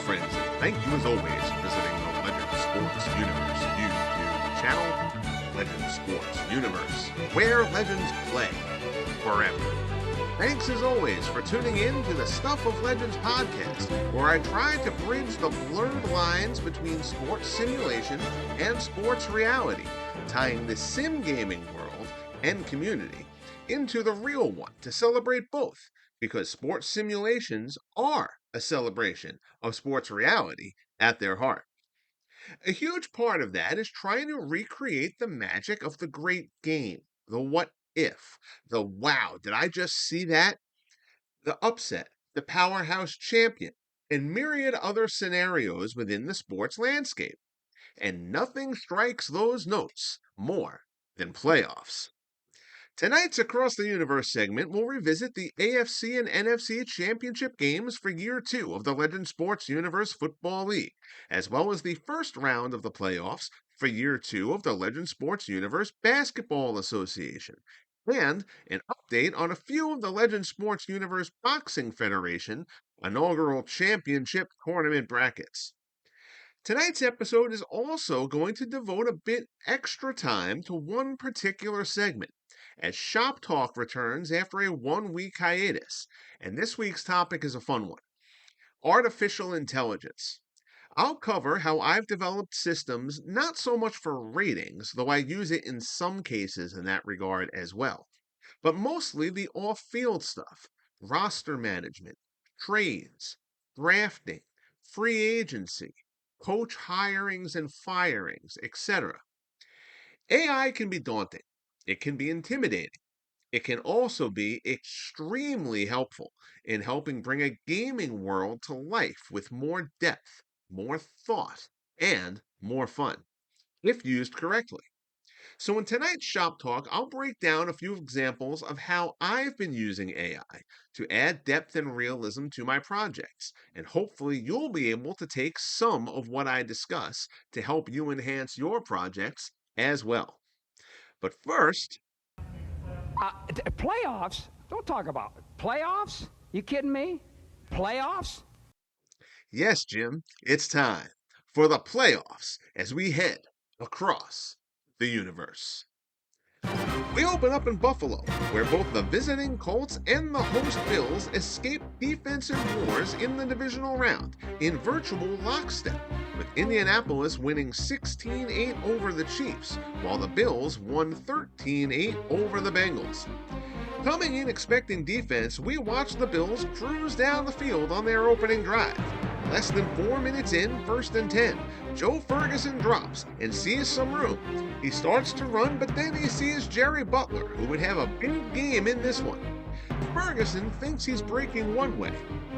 friends, and thank you as always for visiting the Legend Sports Universe YouTube channel, Legend Sports Universe, where legends play forever. Thanks as always for tuning in to the Stuff of Legends podcast, where I try to bridge the blurred lines between sports simulation and sports reality, tying the sim gaming world and community into the real one to celebrate both, because sports simulations are a celebration of sports reality at their heart. A huge part of that is trying to recreate the magic of the great game, the what if, the wow, did I just see that? The upset, the powerhouse champion, and myriad other scenarios within the sports landscape. And nothing strikes those notes more than playoffs. Tonight's Across the Universe segment will revisit the AFC and NFC championship games for Year 2 of the Legend Sports Universe Football League, as well as the first round of the playoffs for Year 2 of the Legend Sports Universe Basketball Association, and an update on a few of the Legend Sports Universe Boxing Federation inaugural championship tournament brackets. Tonight's episode is also going to devote a bit extra time to one particular segment, as Shop Talk returns after a 1-week hiatus, and this week's topic is a fun one: artificial intelligence. I'll cover how I've developed systems not so much for ratings, though I use it in some cases in that regard as well, but mostly the off-field stuff: roster management, trades, drafting, free agency, coach hirings and firings, etc. AI can be daunting. It can be intimidating. It can also be extremely helpful in helping bring a gaming world to life with more depth, more thought, and more fun, if used correctly. So in tonight's Shop Talk, I'll break down a few examples of how I've been using AI to add depth and realism to my projects, and hopefully you'll be able to take some of what I discuss to help you enhance your projects as well. But first, Playoffs? Don't talk about it. Playoffs? You kidding me? Playoffs? yes, Jim, it's time for the playoffs as we head across the universe. We open up in Buffalo, where both the visiting Colts and the host Bills escape defensive wars in the divisional round in virtual lockstep, with Indianapolis winning 16-8 over the Chiefs, while the Bills won 13-8 over the Bengals. Coming in expecting defense, we watch the Bills cruise down the field on their opening drive. Less than 4 minutes in, 1st and 10, Joe Ferguson drops and sees some room. He starts to run, but then he sees Jerry Butler, who would have a big game in this one. Ferguson thinks he's breaking one way.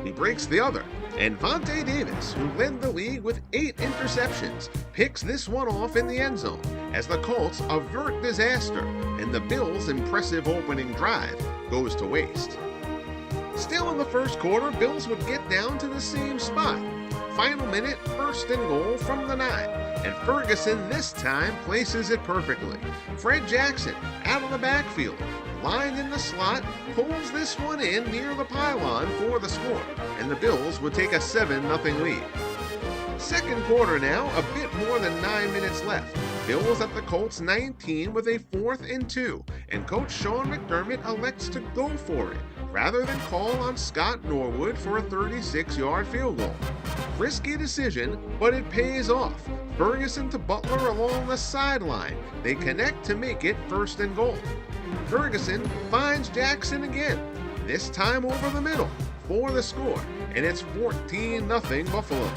He breaks the other, and Vontae Davis, who led the league with 8 interceptions, picks this one off in the end zone as the Colts avert disaster and the Bills' impressive opening drive goes to waste. Still in the first quarter, Bills would get down to the same spot. Final minute, 1st and goal from the 9, and Ferguson this time places it perfectly. Fred Jackson, out of the backfield, lined in the slot, pulls this one in near the pylon for the score, and the Bills would take a 7-0 lead. Second quarter now, a bit more than 9 minutes left. Bills at the Colts 19 with a 4th and 2, and Coach Sean McDermott elects to go for it, rather than call on Scott Norwood for a 36-yard field goal. Risky decision, but it pays off. Ferguson to Butler along the sideline. They connect to make it 1st and goal. Ferguson finds Jackson again, this time over the middle, for the score, and it's 14-0 Buffalo.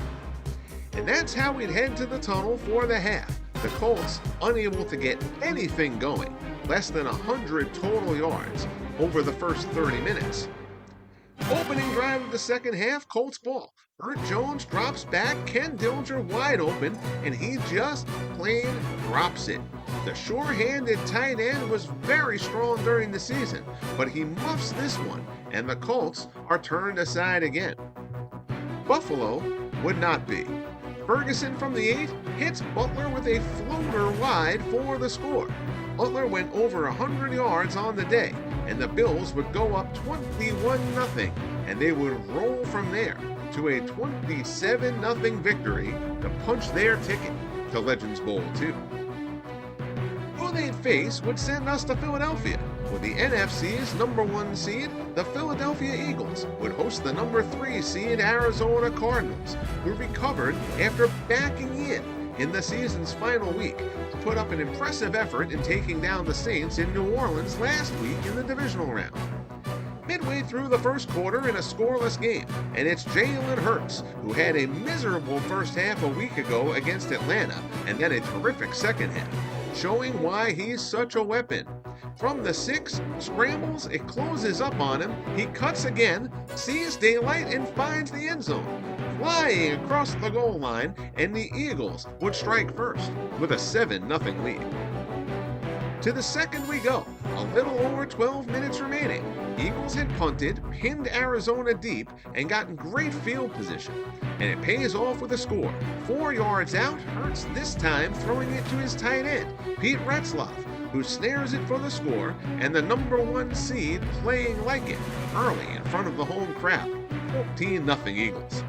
And that's how we'd head to the tunnel for the half. The Colts unable to get anything going, less than 100 total yards over the first 30 minutes. Opening drive of the second half, Colts ball. Burt Jones drops back, Ken Dilger wide open, and he just plain drops it. The sure-handed tight end was very strong during the season, but he muffs this one, and the Colts are turned aside again. Buffalo would not be. Ferguson from the 8 hits Butler with a floater wide for the score. Butler went over 100 yards on the day, and the Bills would go up 21-0 and they would roll from there to a 27-0 victory to punch their ticket to Legends Bowl 2. Who they'd face would send us to Philadelphia, with the NFC's number 1 seed, the Philadelphia Eagles, would host the number 3 seed Arizona Cardinals, who recovered after backing in the season's final week to put up an impressive effort in taking down the Saints in New Orleans last week in the divisional round. Midway through the first quarter in a scoreless game, and it's Jalen Hurts, who had a miserable first half a week ago against Atlanta, and then a terrific second half, showing why he's such a weapon. From the 6, scrambles, it closes up on him, he cuts again, sees daylight, and finds the end zone, flying across the goal line, and the Eagles would strike first with a 7-0 lead. To the second we go, a little over 12 minutes remaining. Eagles had punted, pinned Arizona deep, and gotten great field position. And it pays off with a score. 4 yards out, Hurts this time throwing it to his tight end, Pete Retzlaff, who snares it for the score, and the number 1 seed playing like it early in front of the home crowd. 14-0 Eagles.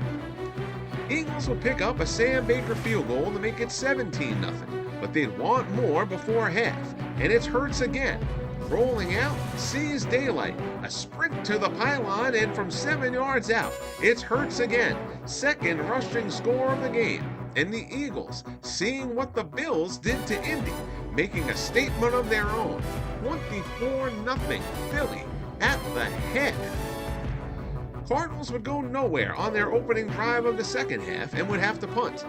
Eagles will pick up a Sam Baker field goal to make it 17-0, but they'd want more before half, and it's Hurts again. Rolling out, sees daylight, a sprint to the pylon, and from 7 yards out, it's Hurts again, second rushing score of the game. And the Eagles, seeing what the Bills did to Indy, making a statement of their own. 24-0 Philly at the head. Cardinals would go nowhere on their opening drive of the second half and would have to punt.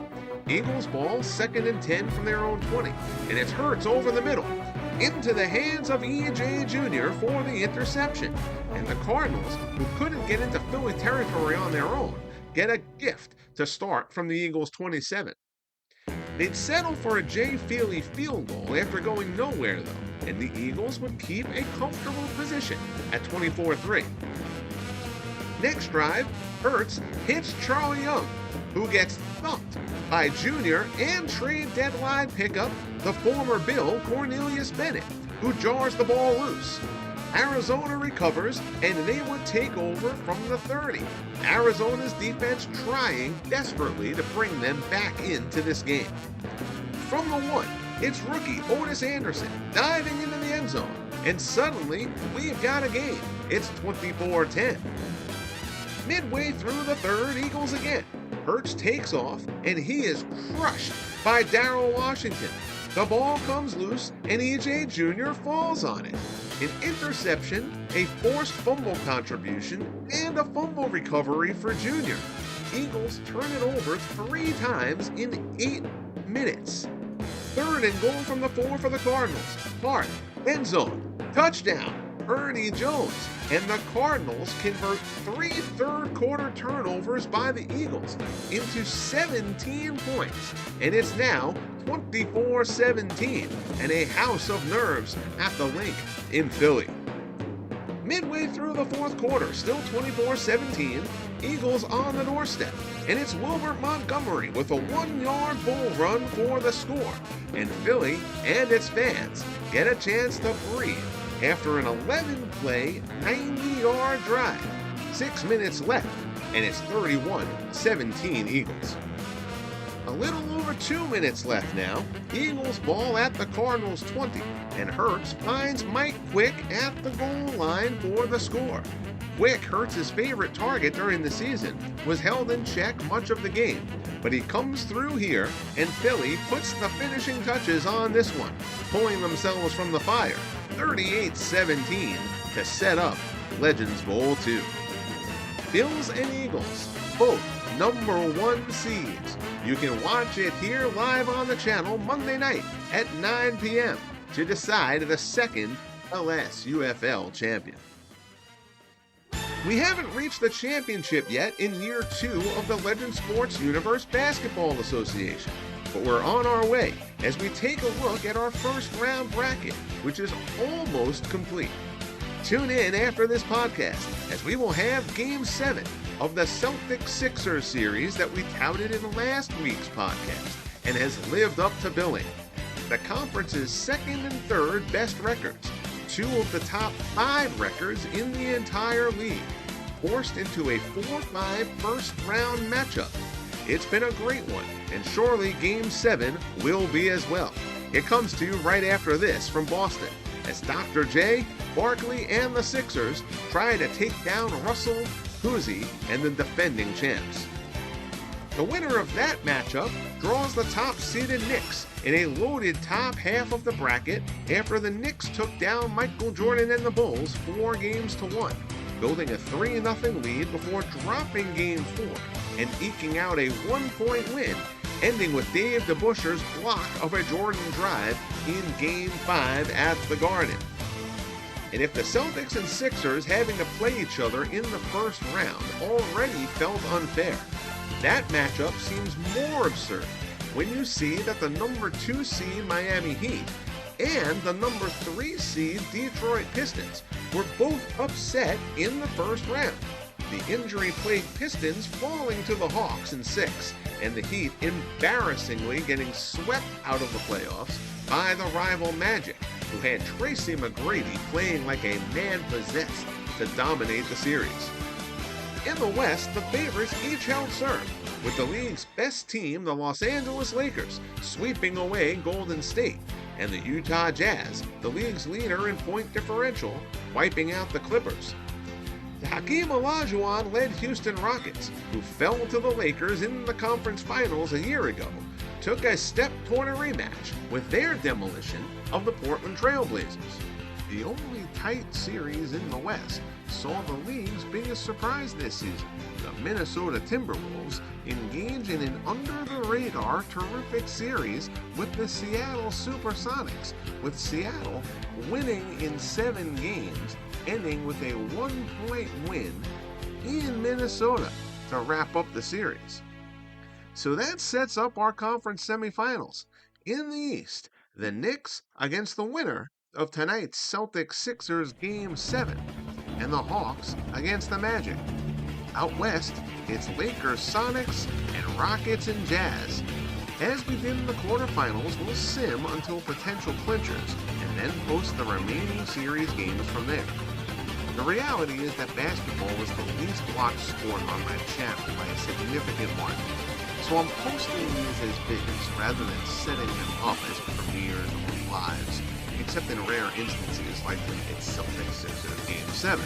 Eagles ball 2nd and 10 from their own 20, and it's Hurts over the middle, into the hands of E.J. Jr. for the interception. And the Cardinals, who couldn't get into Philly territory on their own, get a gift to start from the Eagles' 27. They'd settle for a Jay Feely field goal after going nowhere, though, and the Eagles would keep a comfortable position at 24-3. Next drive, Hurts hits Charlie Young, who gets thumped by Jr. and trade deadline pickup, the former Bill Cornelius Bennett, who jars the ball loose. Arizona recovers, and they would take over from the 30. Arizona's defense trying desperately to bring them back into this game. From the 1, it's rookie Otis Anderson diving into the end zone, and suddenly we've got a game. It's 24-10. Midway through the third, Eagles again. Hurts takes off, and he is crushed by Darrell Washington. The ball comes loose, and E.J. Jr. falls on it. An interception, a forced fumble contribution, and a fumble recovery for Jr. Eagles turn it over 3 times in 8 minutes. 3rd and goal from the 4 for the Cardinals. Hart, end zone, touchdown, Ernie Jones, and the Cardinals convert 3 third-quarter turnovers by the Eagles into 17 points, and it's now 24-17 and a house of nerves at the Link in Philly. Midway through the 4th quarter, still 24-17, Eagles on the doorstep, and it's Wilbert Montgomery with a 1-yard bull run for the score, and Philly and its fans get a chance to breathe after an 11-play, 90-yard drive. 6 minutes left, and it's 31-17 Eagles. A little over 2 minutes left now. Eagles ball at the Cardinals' 20, and Hurts finds Mike Quick at the goal line for the score. Quick, Hurts' favorite target during the season, was held in check much of the game, but he comes through here, and Philly puts the finishing touches on this one, pulling themselves from the fire, 38-17, to set up Legends Bowl 2. Bills and Eagles, both number 1 seeds. You can watch it here live on the channel Monday night at 9 p.m. to decide the second LSUFL champion. We haven't reached the championship yet in year 2 of the Legend Sports Universe Basketball Association, but we're on our way as we take a look at our first round bracket, which is almost complete. Tune in after this podcast as we will have Game 7 of the Celtics-Sixers series that we touted in last week's podcast and has lived up to billing. The conference's 2nd and 3rd best records, 2 of the top 5 records in the entire league. forced into a 4-5 first-round matchup. It's been a great one, and surely Game 7 will be as well. It comes to you right after this from Boston, as Dr. J, Barkley, and the Sixers try to take down Russell, Hoosie, and the defending champs. The winner of that matchup draws the top-seeded Knicks in a loaded top half of the bracket after the Knicks took down Michael Jordan and the Bulls 4-1, building a 3-0 lead before dropping Game 4 and eking out a 1-point win, ending with Dave DeBusschere's block of a Jordan drive in Game 5 at the Garden. And if the Celtics and Sixers having to play each other in the first round already felt unfair, that matchup seems more absurd when you see that the number 2 seed Miami Heat and the number 3 seed Detroit Pistons were both upset in the first round. The injury-plagued Pistons falling to the Hawks in 6, and the Heat embarrassingly getting swept out of the playoffs by the rival Magic, who had Tracy McGrady playing like a man possessed to dominate the series. In the West, the favorites each held serve, with the league's best team, the Los Angeles Lakers, sweeping away Golden State, and the Utah Jazz, the league's leader in point differential, wiping out the Clippers. Hakeem Olajuwon-led Houston Rockets, who fell to the Lakers in the conference finals a year ago, took a step toward a rematch with their demolition of the Portland Trail Blazers. The only tight series in the West saw the league's biggest surprise this season, the Minnesota Timberwolves, engage in an under-the-radar terrific series with the Seattle Supersonics, with Seattle winning in 7 games, ending with a 1-point win in Minnesota to wrap up the series. So that sets up our conference semifinals. In the East, the Knicks against the winner of tonight's Celtics-Sixers Game 7, and the Hawks against the Magic. Out West, it's Lakers, Sonics, and Rockets and Jazz. As we did in the quarterfinals, we'll sim until potential clinchers, and then post the remaining series games from there. The reality is that basketball was the least watched sport on my channel by a significant margin, so I'm posting these as bigs rather than setting them up as premieres or lives, except in rare instances like when it's Celtics-Sixers Game 7.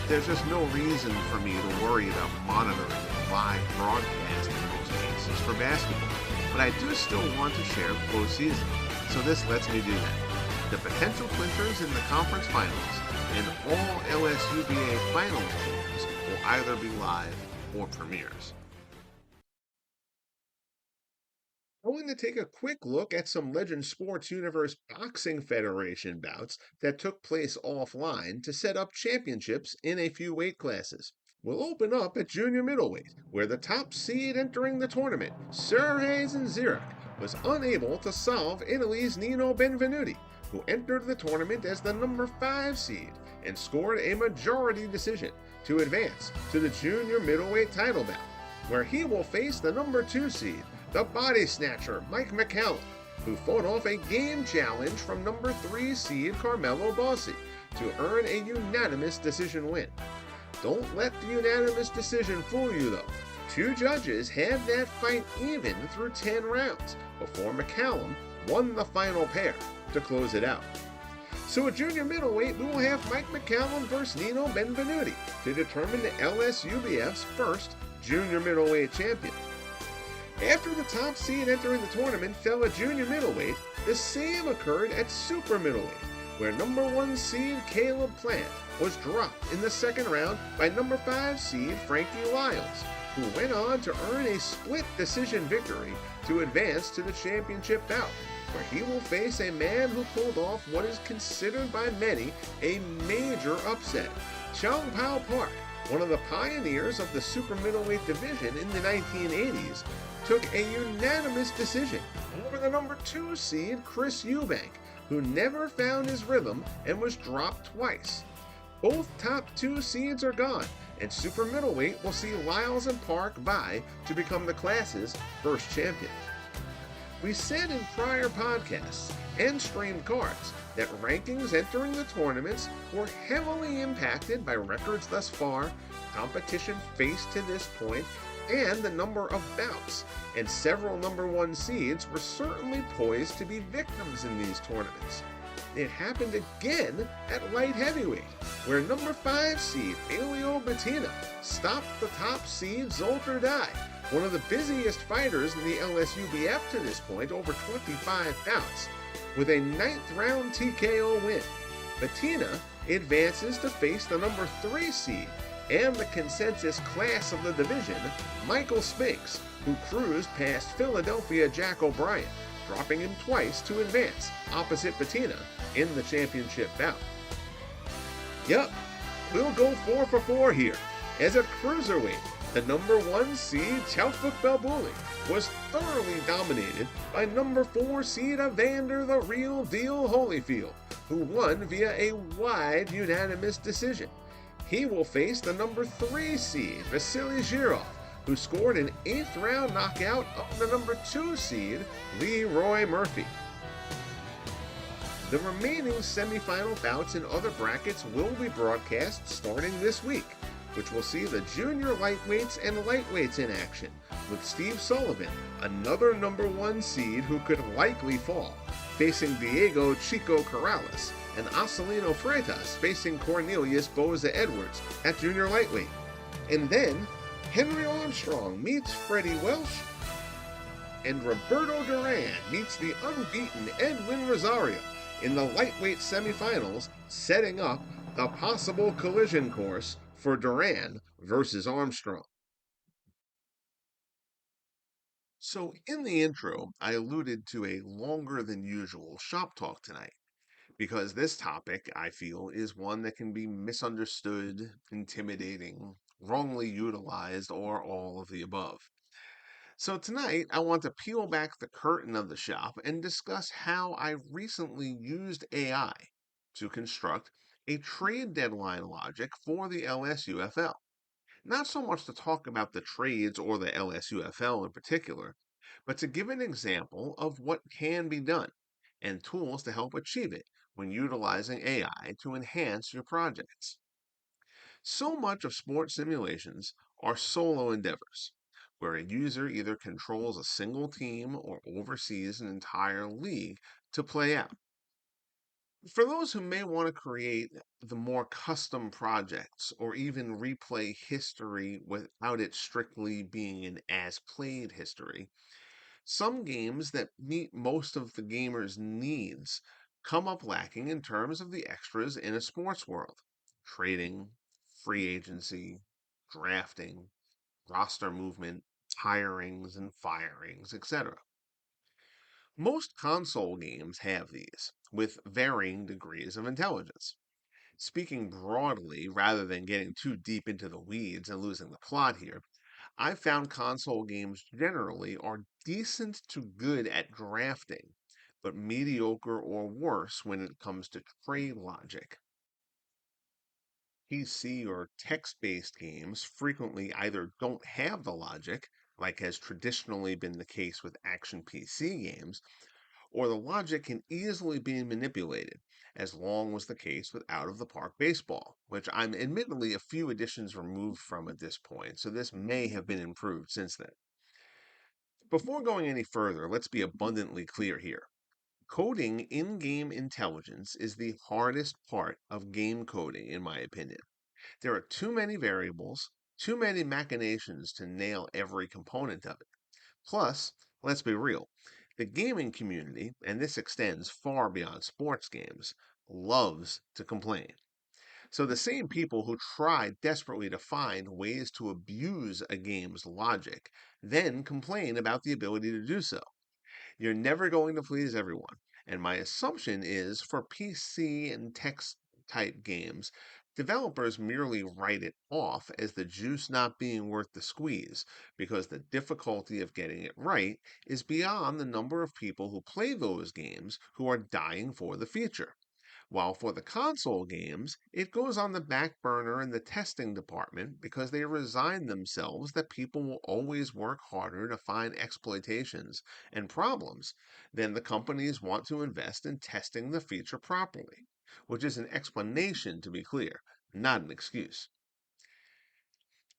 There's just no reason for me to worry about monitoring a live broadcast in most cases for basketball, but I do still want to share postseason, so this lets me do that. The potential clinchers in the conference finals and all LSUBA finals games will either be live or premieres. I want to take a quick look at some Legend Sports Universe Boxing Federation bouts that took place offline to set up championships in a few weight classes. We'll open up at junior middleweight, where the top seed entering the tournament, Sirhan Zirak, was unable to solve Italy's Nino Benvenuti, who entered the tournament as the number 5 seed and scored a majority decision to advance to the junior middleweight title bout, where he will face the number 2 seed, the body snatcher Mike McCallum, who fought off a game challenge from number 3 seed Carmelo Bossi to earn a unanimous decision win. Don't let the unanimous decision fool you though. 2 judges had that fight even through 10 rounds before McCallum won the final pair to close it out. So at junior middleweight, we will have Mike McCallum versus Nino Benvenuti to determine the LSUBF's first junior middleweight champion. After the top seed entering the tournament fell at junior middleweight, the same occurred at super middleweight, where number 1 seed Caleb Plant was dropped in the second round by number 5 seed Frankie Lyles, who went on to earn a split decision victory to advance to the championship bout, where he will face a man who pulled off what is considered by many a major upset. Chong Pao Park, one of the pioneers of the super middleweight division in the 1980s, took a unanimous decision over the number 2 seed Chris Eubank, who never found his rhythm and was dropped twice. Both top 2 seeds are gone, and super middleweight will see Lyles and Park vie to become the class's first champion. We said in prior podcasts and streamed cards that rankings entering the tournaments were heavily impacted by records thus far, competition faced to this point, and the number of bouts, and several number one seeds were certainly poised to be victims in these tournaments. It happened again at light heavyweight, where number 5 seed Elio Bettina stopped the top seed Zolter Dai, one of the busiest fighters in the LSUBF to this point, over 25 bouts, with a ninth round TKO win. Bettina advances to face the number 3 seed and the consensus class of the division, Michael Spinks, who cruised past Philadelphia Jack O'Brien, dropping him twice to advance opposite Bettina in the championship bout. Yup, we'll go 4 for 4 here, as at cruiserweight, the number 1 seed Taufik Belbouli was thoroughly dominated by number 4 seed Evander the Real Deal Holyfield, who won via a wide unanimous decision. He will face the number 3 seed Vasily Zhirov, who scored an 8th round knockout of the number 2 seed Leroy Murphy. The remaining semifinal bouts in other brackets will be broadcast starting this week, which will see the junior lightweights and lightweights in action, with Steve Sullivan, another number 1 seed who could likely fall, facing Diego Chico Corrales, and Acelino Freitas facing Cornelius Boza Edwards at junior lightweight. And then, Henry Armstrong meets Freddie Welsh, and Roberto Duran meets the unbeaten Edwin Rosario in the lightweight semifinals, setting up the possible collision course for Duran versus Armstrong. So, in the intro, I alluded to a longer than usual shop talk tonight, because this topic, I feel, is one that can be misunderstood, intimidating, wrongly utilized, or all of the above. So tonight, I want to peel back the curtain of the shop and discuss how I recently used AI to construct a trade deadline logic for the LSUFL. Not so much to talk about the trades or the LSUFL in particular, but to give an example of what can be done and tools to help achieve it when utilizing AI to enhance your projects. So much of sports simulations are solo endeavors, where a user either controls a single team or oversees an entire league to play out. For those who may want to create the more custom projects or even replay history without it strictly being an as played history, some games that meet most of the gamer's needs come up lacking in terms of the extras in a sports world: trading, free agency, drafting, roster movement, hirings and firings, etc. Most console games have these, with varying degrees of intelligence. Speaking broadly, rather than getting too deep into the weeds and losing the plot here, I've found console games generally are decent to good at drafting, but mediocre or worse when it comes to trade logic. PC or text based games frequently either don't have the logic, like has traditionally been the case with action PC games, or the logic can easily be manipulated, as long was the case with Out of the Park Baseball, which I'm admittedly a few editions removed from at this point, so this may have been improved since then. Before going any further, let's be abundantly clear here. Coding in game intelligence is the hardest part of game coding, in my opinion. There are too many variables, too many machinations to nail every component of it. Plus, let's be real, the gaming community, and this extends far beyond sports games, loves to complain. So the same people who try desperately to find ways to abuse a game's logic then complain about the ability to do so. You're never going to please everyone. And my assumption is for PC and text type games, developers merely write it off as the juice not being worth the squeeze, because the difficulty of getting it right is beyond the number of people who play those games who are dying for the feature. While for the console games, it goes on the back burner in the testing department because they resign themselves that people will always work harder to find exploitations and problems than the companies want to invest in testing the feature properly, which is an explanation to be clear, not an excuse.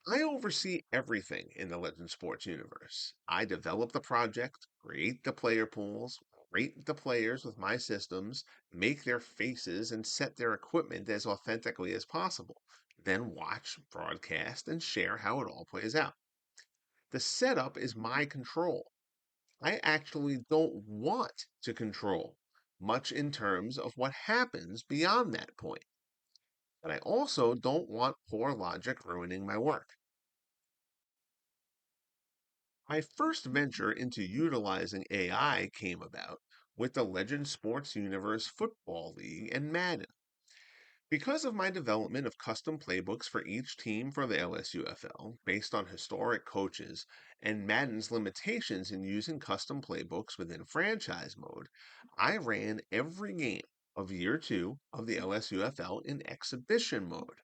I oversee everything in the Legend Sports universe. I develop the project, create the player pools, rate the players with my systems, make their faces, and set their equipment as authentically as possible. Then watch, broadcast, and share how it all plays out. The setup is my control. I actually don't want to control much in terms of what happens beyond that point. But I also don't want poor logic ruining my work. My first venture into utilizing AI came about with the Legend Sports Universe Football League and Madden. Because of my development of custom playbooks for each team for the LSUFL, based on historic coaches, and Madden's limitations in using custom playbooks within franchise mode, I ran every game of year 2 of the LSUFL in exhibition mode.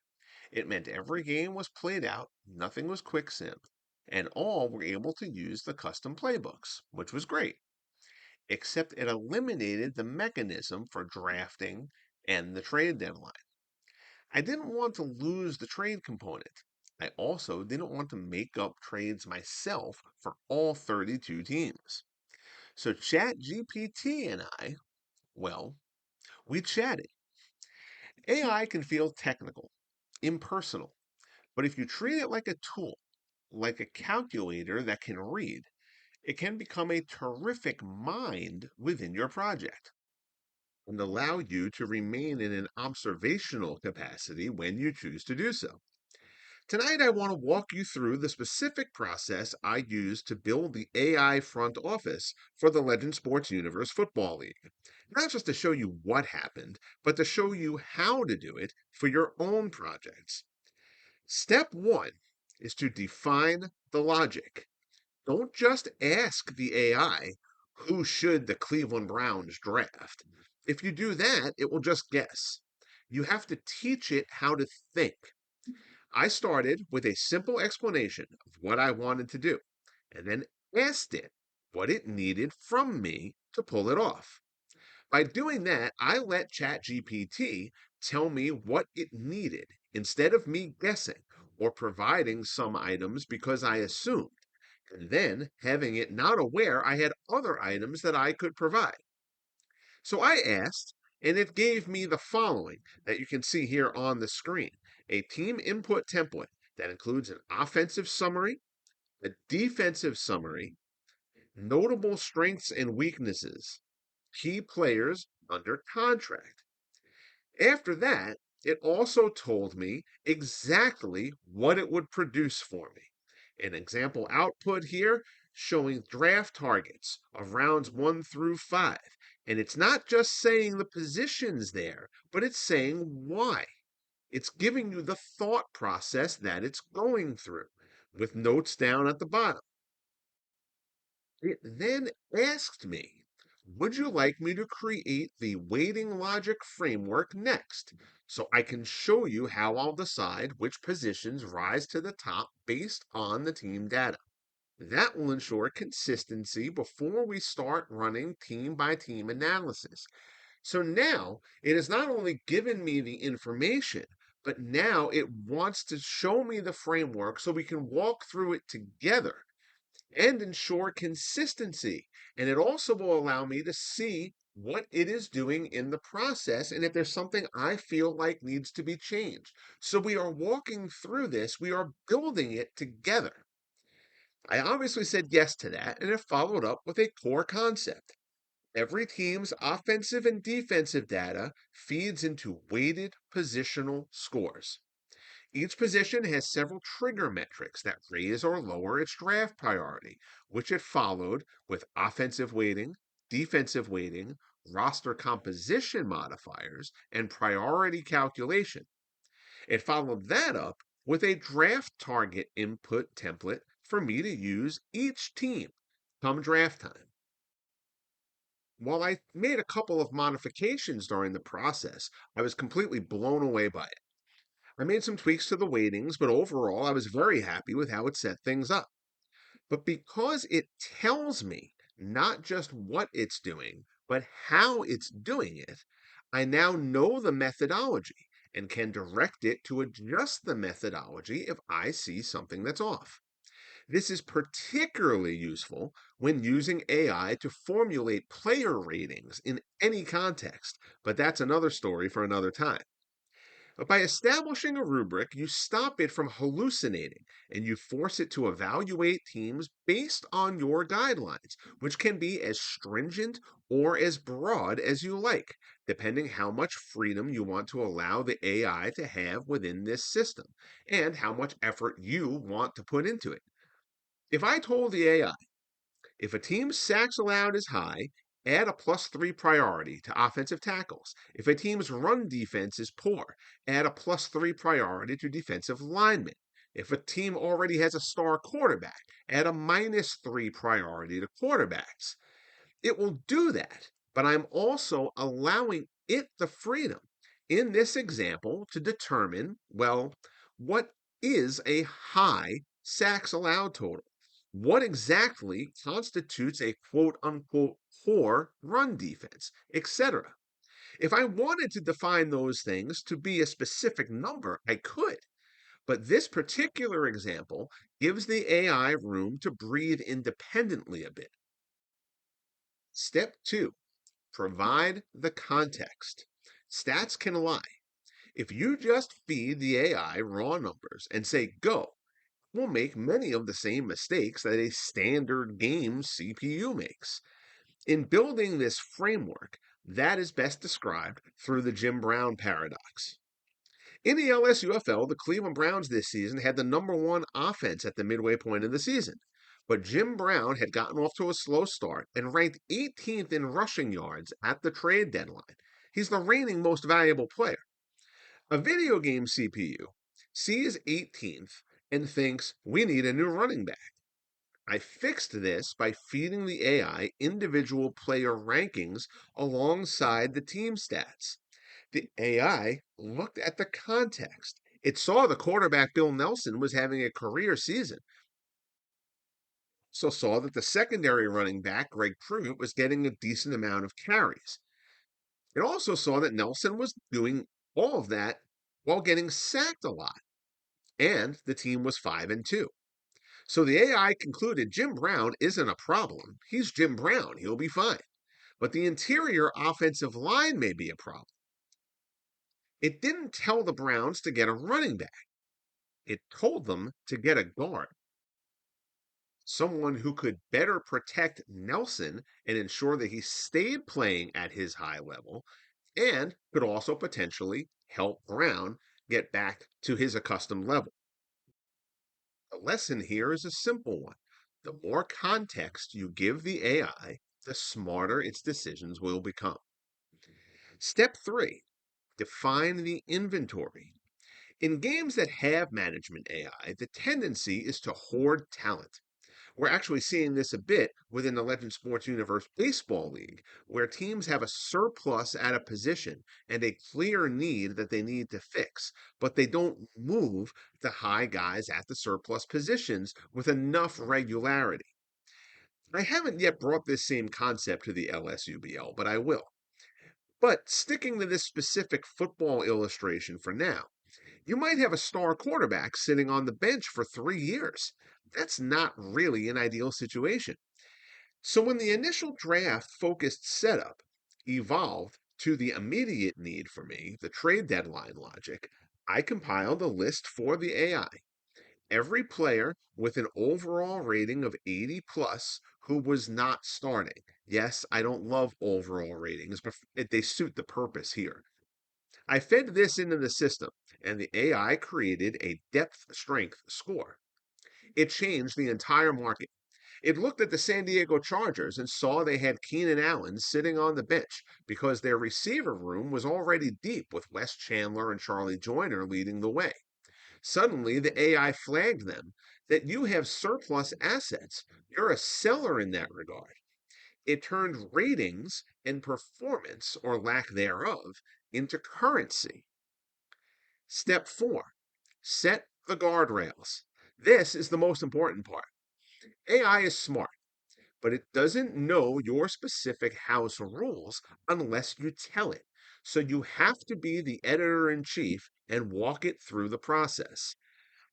It meant every game was played out, nothing was quick-simmed, and all were able to use the custom playbooks, which was great, except it eliminated the mechanism for drafting and the trade deadline. I didn't want to lose the trade component. I also didn't want to make up trades myself for all 32 teams. So ChatGPT and I, well, we chatted. AI can feel technical, impersonal, but if you treat it like a tool, like a calculator that can read, it can become a terrific mind within your project and allow you to remain in an observational capacity when you choose to do so. Tonight, I want to walk you through the specific process I used to build the AI front office for the Legend Sports Universe Football League. Not just to show you what happened, but to show you how to do it for your own projects. Step one is to define the logic. Don't just ask the AI, who should the Cleveland Browns draft? If you do that, it will just guess. You have to teach it how to think. I started with a simple explanation of what I wanted to do, and then asked it what it needed from me to pull it off. By doing that, I let ChatGPT tell me what it needed instead of me guessing or providing some items because I assumed, and then having it not aware I had other items that I could provide. So I asked, and it gave me the following that you can see here on the screen: a team input template that includes an offensive summary, a defensive summary, notable strengths and weaknesses, key players under contract. After that, it also told me exactly what it would produce for me. An example output here showing draft targets of rounds 1 through 5. And it's not just saying the positions there, but it's saying why. It's giving you the thought process that it's going through with notes down at the bottom. It then asked me, would you like me to create the weighting logic framework next? So I can show you how I'll decide which positions rise to the top based on the team data. That will ensure consistency before we start running team by team analysis. So now it has not only given me the information, but now it wants to show me the framework so we can walk through it together and ensure consistency. And it also will allow me to see what it is doing in the process and if there's something I feel like needs to be changed. So we are walking through this, we are building it together. I obviously said yes to that, and it followed up with a core concept. Every team's offensive and defensive data feeds into weighted positional scores. Each position has several trigger metrics that raise or lower its draft priority, which it followed with offensive weighting, defensive weighting, roster composition modifiers, and priority calculation. It followed that up with a draft target input template for me to use each team come draft time. While I made a couple of modifications during the process, I was completely blown away by it. I made some tweaks to the weightings, but overall I was very happy with how it set things up. But because it tells me not just what it's doing, but how it's doing it, I now know the methodology and can direct it to adjust the methodology if I see something that's off. This is particularly useful when using AI to formulate player ratings in any context, but that's another story for another time. But by establishing a rubric, you stop it from hallucinating and you force it to evaluate teams based on your guidelines, which can be as stringent or as broad as you like, depending how much freedom you want to allow the AI to have within this system and how much effort you want to put into it. If I told the AI, if a team's sacks allowed is high, add a +3 priority to offensive tackles. If a team's run defense is poor, add a +3 priority to defensive linemen. If a team already has a star quarterback, add a -3 priority to quarterbacks. It will do that, but I'm also allowing it the freedom in this example to determine, well, what is a high sacks allowed total? What exactly constitutes a quote unquote poor run defense, etc. If I wanted to define those things to be a specific number, I could. But this particular example gives the AI room to breathe independently a bit. Step 2, provide the context. Stats can lie. If you just feed the AI raw numbers and say go, it will make many of the same mistakes that a standard game CPU makes. In building this framework, that is best described through the Jim Brown paradox. In the LSUFL, the Cleveland Browns this season had the number one offense at the midway point of the season. But Jim Brown had gotten off to a slow start and ranked 18th in rushing yards at the trade deadline. He's the reigning most valuable player. A video game CPU sees 18th and thinks, we need a new running back. I fixed this by feeding the AI individual player rankings alongside the team stats. The AI looked at the context. It saw the quarterback Bill Nelson was having a career season. So saw that the secondary running back Greg Pruitt was getting a decent amount of carries. It also saw that Nelson was doing all of that while getting sacked a lot, and the team was 5-2. So the AI concluded Jim Brown isn't a problem. He's Jim Brown. He'll be fine. But the interior offensive line may be a problem. It didn't tell the Browns to get a running back. It told them to get a guard, someone who could better protect Nelson and ensure that he stayed playing at his high level and could also potentially help Brown get back to his accustomed level. The lesson here is a simple one. The more context you give the AI, the smarter its decisions will become. Step 3, define the inventory. In games that have management AI, the tendency is to hoard talent. We're actually seeing this a bit within the Legend Sports Universe Baseball League, where teams have a surplus at a position and a clear need that they need to fix, but they don't move the high guys at the surplus positions with enough regularity. I haven't yet brought this same concept to the LSUBL, but I will. But sticking to this specific football illustration for now, you might have a star quarterback sitting on the bench for 3 years. That's not really an ideal situation. So when the initial draft focused setup evolved to the immediate need for me, the trade deadline logic, I compiled a list for the AI. Every player with an overall rating of 80 plus who was not starting. Yes, I don't love overall ratings, but they suit the purpose here. I fed this into the system, and the AI created a depth strength score. It changed the entire market. It looked at the San Diego Chargers and saw they had Keenan Allen sitting on the bench because their receiver room was already deep with Wes Chandler and Charlie Joyner leading the way. Suddenly, the AI flagged them that you have surplus assets. You're a seller in that regard. It turned ratings and performance, or lack thereof, into currency. Step 4, set the guardrails. This is the most important part. AI is smart, but it doesn't know your specific house rules unless you tell it. So you have to be the editor in chief and walk it through the process.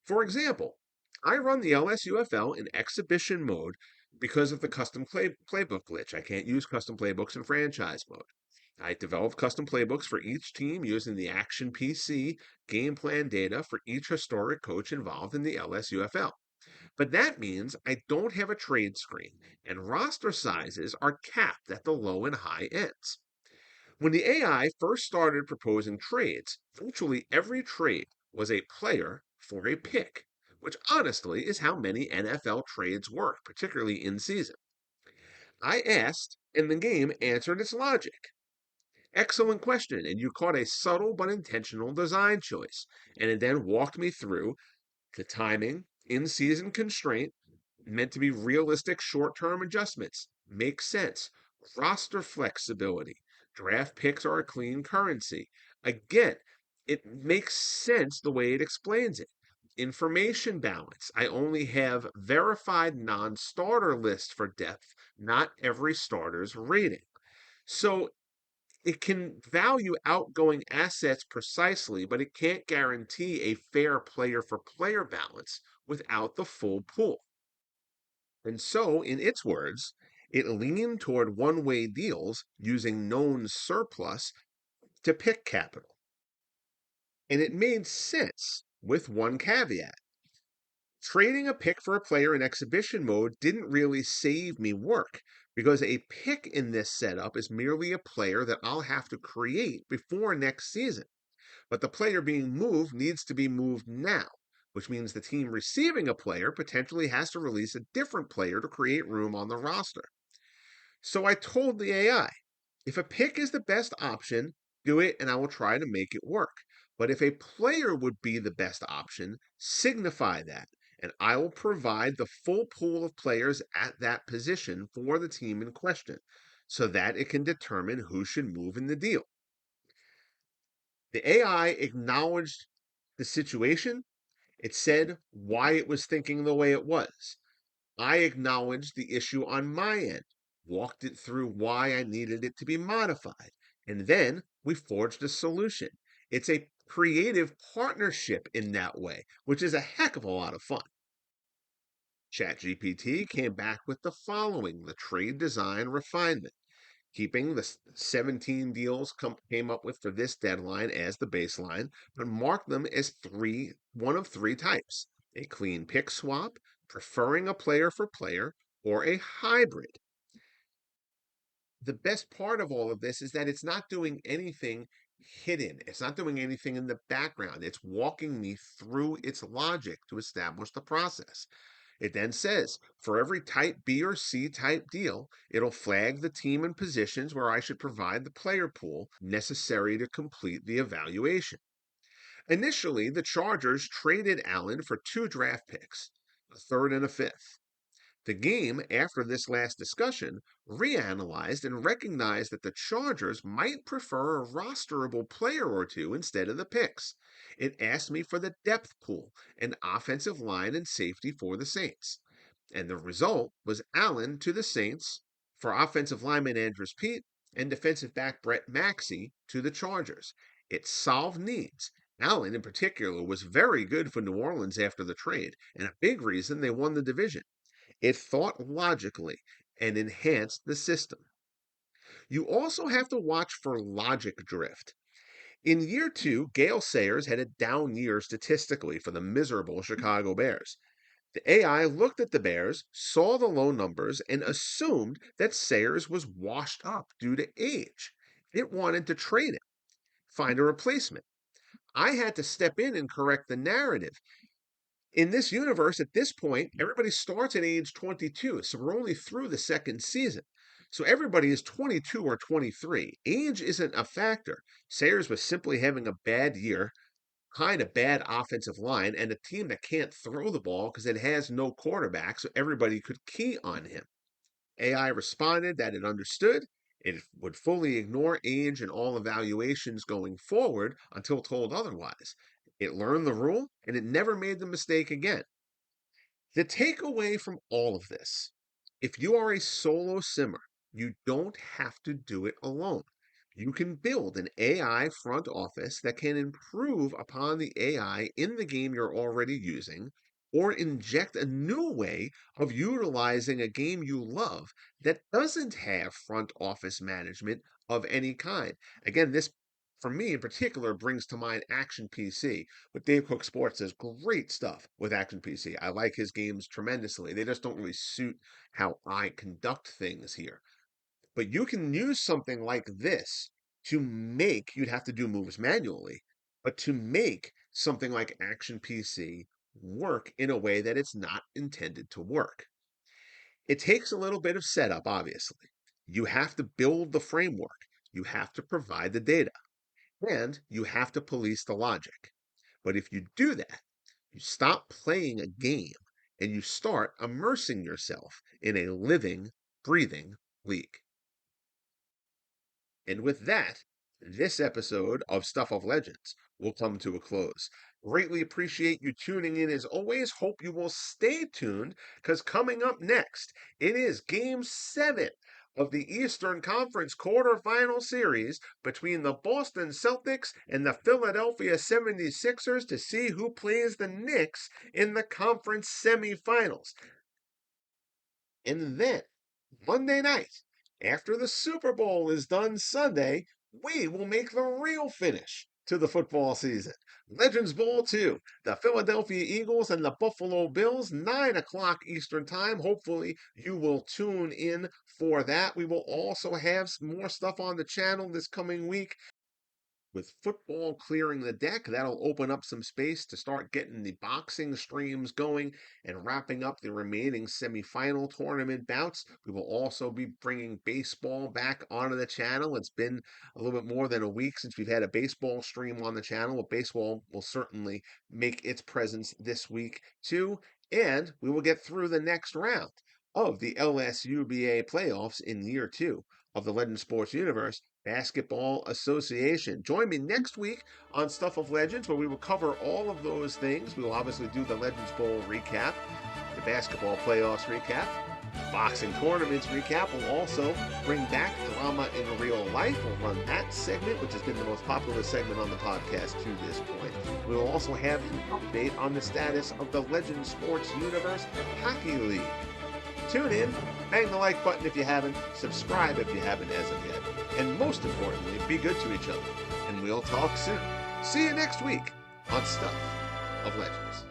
For example, I run the LSUFL in exhibition mode because of the playbook glitch. I can't use custom playbooks in franchise mode. I developed custom playbooks for each team using the Action PC game plan data for each historic coach involved in the LSUFL. But that means I don't have a trade screen, and roster sizes are capped at the low and high ends. When the AI first started proposing trades, virtually every trade was a player for a pick, which honestly is how many NFL trades work, particularly in season. I asked, and the game answered its logic. Excellent question, and you caught a subtle but intentional design choice. And it then walked me through the timing, in season constraint, meant to be realistic short term adjustments, make sense, roster flexibility, draft picks are a clean currency. Again, it makes sense the way it explains it. Information balance. I only have verified non starter list for depth, not every starter's rating. So it can value outgoing assets precisely, but it can't guarantee a fair player for player balance without the full pool. And so, in its words, it leaned toward one way deals using known surplus to pick capital. And it made sense with one caveat. Trading a pick for a player in exhibition mode didn't really save me work because a pick in this setup is merely a player that I'll have to create before next season. But the player being moved needs to be moved now, which means the team receiving a player potentially has to release a different player to create room on the roster. So I told the AI, if a pick is the best option, do it and I will try to make it work. But if a player would be the best option, signify that, and I will provide the full pool of players at that position for the team in question so that it can determine who should move in the deal. The AI acknowledged the situation. It said why it was thinking the way it was. I acknowledged the issue on my end, walked it through why I needed it to be modified, and then we forged a solution. It's a creative partnership in that way, which is a heck of a lot of fun. ChatGPT came back with the following the trade design refinement, keeping the 17 deals came up with for this deadline as the baseline, but marked them as one of three types: a clean pick swap, preferring a player for player, or a hybrid. The best part of all of this is that it's not doing anything hidden. It's not doing anything in the background. It's walking me through its logic to establish the process. It then says, for every type B or C type deal, it'll flag the team and positions where I should provide the player pool necessary to complete the evaluation. Initially, the Chargers traded Allen for two draft picks, a third and a fifth. The game, after this last discussion, reanalyzed and recognized that the Chargers might prefer a rosterable player or two instead of the picks. It asked me for the depth pool and offensive line and safety for the Saints. And the result was Allen to the Saints for offensive lineman Andrews Pete and defensive back Brett Maxey to the Chargers. It solved needs. Allen, in particular, was very good for New Orleans after the trade, and a big reason they won the division. It thought logically and enhanced the system. You also have to watch for logic drift. In year two, Gale Sayers had a down year statistically for the miserable Chicago Bears. The AI looked at the Bears, saw the low numbers, and assumed that Sayers was washed up due to age. It wanted to trade him, find a replacement. I had to step in and correct the narrative. In this universe, at this point, everybody starts at age 22. So we're only through the second season. So everybody is 22 or 23. Age isn't a factor. Sayers was simply having a bad year, kind of bad offensive line, and a team that can't throw the ball because it has no quarterback, so everybody could key on him. AI responded that it understood. It would fully ignore age and all evaluations going forward until told otherwise. It learned the rule and it never made the mistake again. The takeaway from all of this: if you are a solo simmer, you don't have to do it alone. You can build an AI front office that can improve upon the AI in the game you're already using, or inject a new way of utilizing a game you love that doesn't have front office management of any kind. Again, this, for me in particular, brings to mind Action PC. But Dave Cook Sports does great stuff with Action PC. I like his games tremendously. They just don't really suit how I conduct things here. But you can use something like this to make, you'd have to do moves manually, but to make something like Action PC work in a way that it's not intended to work. It takes a little bit of setup, obviously. You have to build the framework, you have to provide the data, and you have to police the logic. But if you do that, you stop playing a game and you start immersing yourself in a living, breathing league. And with that, this episode of Stuff of Legends will come to a close. Greatly appreciate you tuning in as always. Hope you will stay tuned because coming up next, it is Game 7 of the Eastern Conference quarterfinal series between the Boston Celtics and the Philadelphia 76ers to see who plays the Knicks in the conference semifinals. And then Monday night, after the Super Bowl is done Sunday, we will make the real finish to the football season. Legends Bowl 2, the Philadelphia Eagles and the Buffalo Bills, 9 o'clock Eastern Time. Hopefully, you will tune in for that. We will also have some more stuff on the channel this coming week. With football clearing the deck, that'll open up some space to start getting the boxing streams going and wrapping up the remaining semifinal tournament bouts. We will also be bringing baseball back onto the channel. It's been a little bit more than a week since we've had a baseball stream on the channel, but baseball will certainly make its presence this week too. And we will get through the next round of the LSUBA playoffs in year 2 of the Legend Sports Universe Basketball Association. Join me next week on Stuff of Legends, where we will cover all of those things. We will obviously do the Legends Bowl recap, the basketball playoffs recap, boxing tournaments recap. We'll also bring back drama in real life. We'll run that segment, which has been the most popular segment on the podcast to this point. We will also have an update on the status of the Legend Sports Universe Hockey League. Tune in, bang the like button if you haven't, subscribe if you haven't as of yet, and most importantly, be good to each other. And we'll talk soon. See you next week on Stuff of Legends.